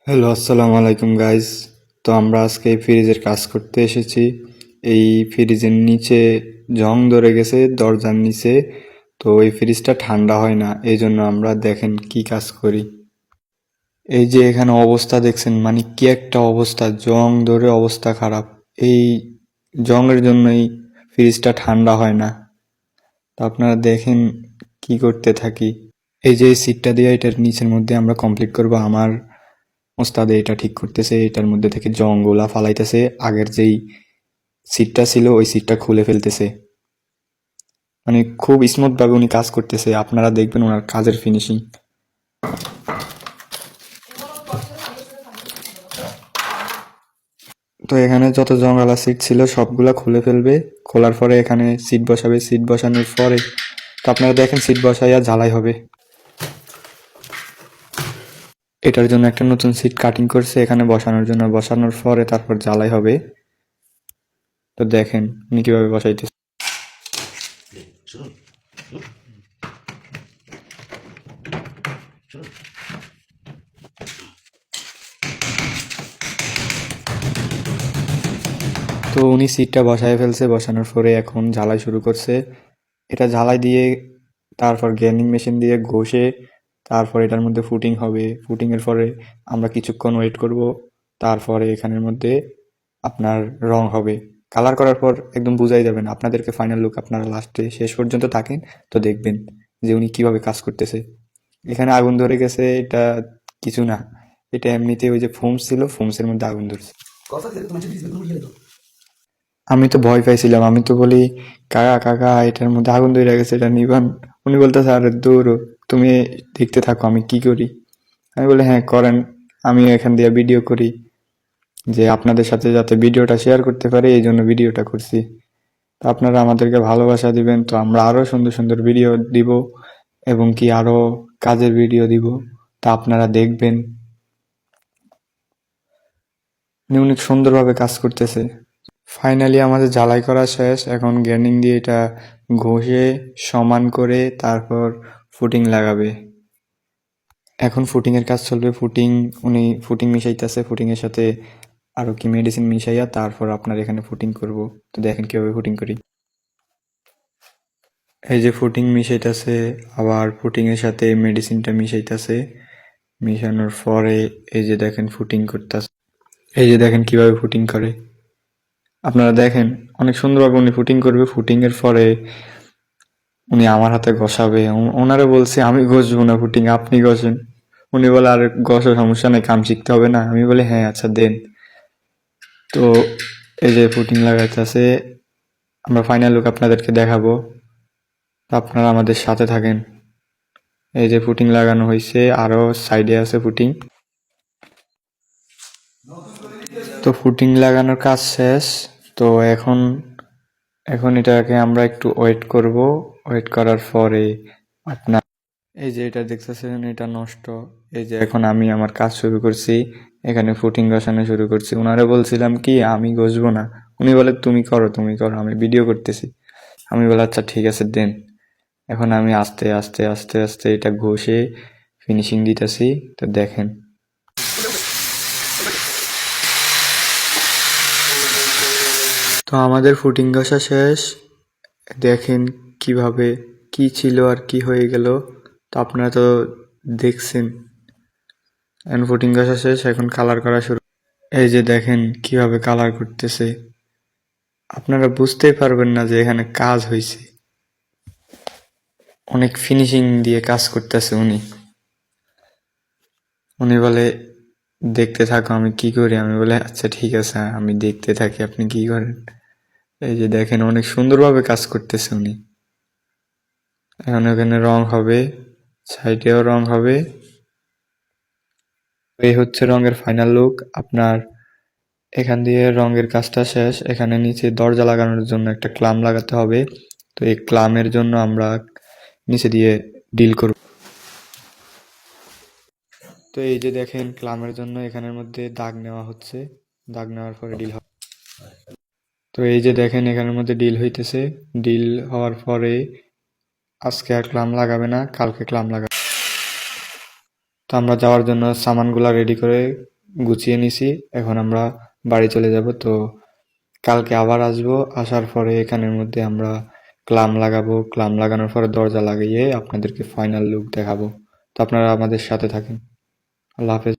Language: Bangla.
হ্যালো, আসসালামু আলাইকুম গাইস। তো আমরা আজকে এই ফ্রিজের কাজ করতে এসেছি। এই ফ্রিজের নিচে জং ধরে গেছে দরজার নিচে। তো এই ফ্রিজটা ঠান্ডা হয় না, এই জন্য আমরা দেখেন কি কাজ করি। এই যে এখানে অবস্থা দেখছেন, মানে কি একটা অবস্থা, জং ধরে অবস্থা খারাপ। এই জংয়ের জন্যই ফ্রিজটা ঠান্ডা হয় না। তো আপনারা দেখেন কি করতে থাকি। এই যে সিটটা দিয়ে এটার নিচের মধ্যে আমরা কমপ্লিট করব। আমার ওস্তাদে এটা ঠিক করতেছে, এটার মধ্যে থেকে জংগুলা ফালাইতেছে, আগের যেই সিটটা ছিল ওই সিটটা খুলে ফেলতেছে। মানে খুব স্মুথ ভাবে উনি কাজ করতেছে, আপনারা দেখবেন ওনার কাজের ফিনিশিং। তো এখানে যত জংওয়ালা সিট ছিল সবগুলা খুলে ফেলবে, খোলার পরে এখানে সিট বসাবে, সিট বসানোর পরে তো আপনারা দেখেন সিট বসাইয়া ঝালাই হবে। এটার জন্য একটা নতুন সিট কাটিং করছে এখানে বসানোর জন্য, বসানোর পরে তারপর ঝালাই হবে। তো দেখেন উনি কিভাবে বসাইতেছে। তো উনি সিটটা বসায় ফেলছে, বসানোর পরে এখন ঝালাই শুরু করছে। এটা ঝালাই দিয়ে তারপর গ্রাইন্ডিং মেশিন দিয়ে ঘষে তারপর এটার মধ্যে ফুটিং হবে। ফুটিংয়ের পরে আমরা কিছুক্ষণ ওয়েট করব, তারপরে এখানের মধ্যে আপনার রং হবে। কালার করার পর একদম বুঝাই যাবেন, আপনাদেরকে ফাইনাল লুক আপনারা লাস্টে শেষ পর্যন্ত থাকেন তো দেখবেন যে উনি কিভাবে কাজ করতেছে। এখানে আগুন ধরে গেছে, এটা কিছু না, এটা এমনিতে ওই যে ফোমস ছিল, ফোমসের মধ্যে আগুন ধরছে। আমি তো ভয় পাইছিলাম, আমি তো বলি কাকা কাকা এটার মধ্যে আগুন ধরে গেছে, এটা নিবান। উনি বলতেছে আরে দূর, তুমি দেখতে থাকো আমি কি করি। আমি বলি হ্যাঁ করেন, আমি এখান দিয়ে ভিডিও করি যে আপনাদের সাথে যাতে ভিডিওটা শেয়ার করতে পারি, এই জন্য ভিডিওটা করছি। তো আপনারা আমাদেরকে ভালোবাসা দিবেন, তো আমরা আরো সুন্দর সুন্দর ভিডিও দিব এবং কি আরো কাজের ভিডিও দিব, তা আপনারা দেখবেন। উনি অনেক সুন্দরভাবে কাজ করতেছে। ফাইনালি আমাদের ঝালাই করা শেষ, এখন গ্রাইন্ডিং দিয়ে এটা ঘষে সমান করে তারপর ফুটিং লাগাবে। এখন ফুটিং এর কাজ চলবে। উনি ফুটিং মিশাইতেছে, ফুটিং এর সাথে আরো কি মেডিসিন মিশাইয়া তারপর আপনার এখানে ফুটিং করব। তো দেখেন কিভাবে ফুটিং করি। এই যে ফুটিং মিশাইতেছে, আবার ফুটিং এর সাথে মেডিসিনটা মিশাইতেছে, মিশানোর পরে এই যে দেখেন ফুটিং করতেছে। এই যে দেখেন কিভাবে ফুটিং করে, আপনারা দেখেন অনেক সুন্দরভাবে উনি ফুটিং করবে। ফুটিং এর পরে উনি আমার হাতে ঘষাবে। ওনারে বলছি আমি ঘষবো না ফুটিং, আপনি ঘষেন। উনি বলে আর ঘষো, সমস্যা নেই, কাম শিখতে হবে না। আমি বলি হ্যাঁ আচ্ছা দেন। তো এই যে ফুটিং লাগাইতেছে, আমরা ফাইনাল লুক আপনাদেরকে দেখাবো, আপনারা আমাদের সাথে থাকেন। এই যে ফুটিং লাগানো হয়েছে, আরো সাইডে আছে ফুটিং। তো ফুটিং লাগানোর কাজ শেষ। তো এখন এখন এটাকে আমরা একটু ওয়েট করব। ওয়েট করার পরে আপনার এই যে এটা দেখতেছেন এটা নষ্ট। এই যে এখন আমি আমার কাজ শুরু করছি, এখানে ফুটিং বসানো শুরু করছি। উনারে বলছিলাম কি আমি ঘষবো না, উনি বলে তুমি করো তুমি করো, আমি ভিডিও করতেছি। আমি বলে আচ্ছা ঠিক আছে দেন। এখন আমি আস্তে আস্তে আস্তে আস্তে এটা ঘষে ফিনিশিং দিতেছি। তো দেখেন তো আমাদের ফুটিং ঘষা শেষ। দেখেন কিভাবে কি ছিল আর কি হয়ে গেল, তো আপনারা তো দেখছেন। এখন ফুটিং ঘষা শেষ, এখন কালার করা শুরু। এই যে দেখেন কিভাবে কালার করতেছে, আপনারা বুঝতেই পারবেন না যে এখানে কাজ হয়েছে। অনেক ফিনিশিং দিয়ে কাজ করতেছে উনি। উনি বলে দেখতে থাকো আমি কি করি। আমি বলে আচ্ছা ঠিক আছে আমি দেখতে থাকি আপনি কি করেন। এই যে দেখেন অনেক সুন্দরভাবে কাজ করতেছে উনি। এখন এখানে রং হবে, সাইডেও রং হবে। এই হচ্ছে রঙের ফাইনাল লুক আপনার। এখান দিয়ে রঙের কাজটা শেষ। এখানে নিচে দরজা লাগানোর জন্য একটা ক্লাম লাগাতে হবে। তো এই ক্লামের জন্য আমরা নিচে দিয়ে ডিল করব। তো এই যে দেখেন ক্লামের জন্য এখানের মধ্যে দাগ নেওয়া হচ্ছে, দাগ নেওয়ার পরে ডিল হবে। তো এই যে দেখেন এখানের মধ্যে ডিল হইতেছে। ডিল হওয়ার পরে আজকে আর ক্লাম লাগাবে না, কালকে ক্লাম লাগাবে। তো আমরা যাওয়ার জন্য সামানগুলা রেডি করে গুছিয়ে নিছি, এখন আমরা বাড়ি চলে যাব। তো কালকে আবার আসবো, আসার পরে এখানের মধ্যে আমরা ক্লাম লাগাবো, ক্লাম লাগানোর পরে দরজা লাগিয়ে আপনাদেরকে ফাইনাল লুক দেখাবো। তো আপনারা আমাদের সাথে থাকেন। আল্লাহ হাফেজ।